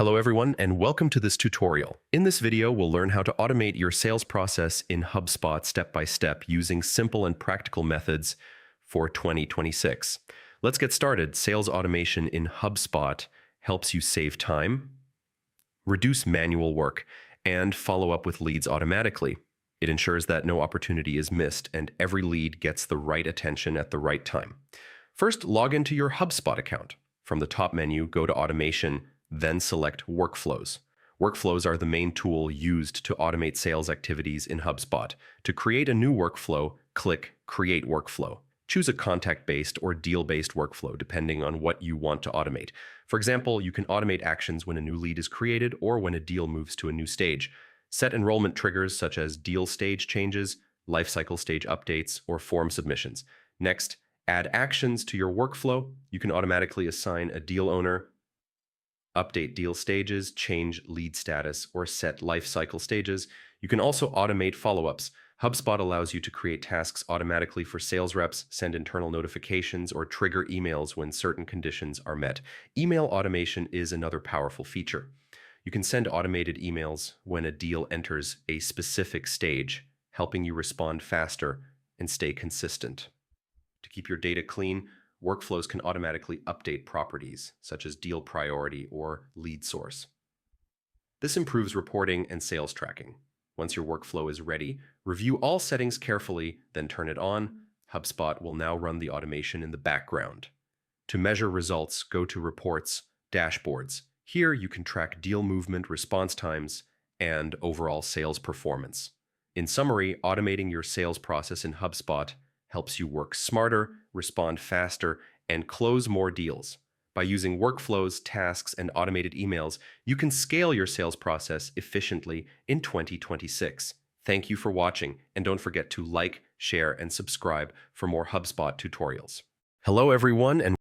Hello everyone, and welcome to this tutorial. In this video, we'll learn how to automate your sales process in HubSpot step by step using simple and practical methods for 2026. Let's get started. Sales automation in HubSpot helps you save time, reduce manual work, and follow up with leads automatically. It ensures that no opportunity is missed and every lead gets the right attention at the right time. First, log into your HubSpot account. From the top menu, go to Automation, then select Workflows. Workflows are the main tool used to automate sales activities in HubSpot. To create a new workflow, click Create Workflow. Choose a contact-based or deal-based workflow depending on what you want to automate. For example, you can automate actions when a new lead is created or when a deal moves to a new stage. Set enrollment triggers such as deal stage changes, lifecycle stage updates, or form submissions. Next, add actions to your workflow. You can automatically assign a deal owner, update deal stages, change lead status, or set lifecycle stages. You can also automate follow-ups. HubSpot allows you to create tasks automatically for sales reps, send internal notifications, or trigger emails when certain conditions are met. Email automation is another powerful feature. You can send automated emails when a deal enters a specific stage, helping you respond faster and stay consistent. To keep your data clean, workflows can automatically update properties, such as deal priority or lead source. This improves reporting and sales tracking. Once your workflow is ready, review all settings carefully, then turn it on. HubSpot will now run the automation in the background. To measure results, go to Reports, Dashboards. Here you can track deal movement, response times, and overall sales performance. In summary, automating your sales process in HubSpot helps you work smarter, respond faster, and close more deals. By using workflows, tasks, and automated emails, you can scale your sales process efficiently in 2026. Thank you for watching, and don't forget to like, share, and subscribe for more HubSpot tutorials. Hello everyone, and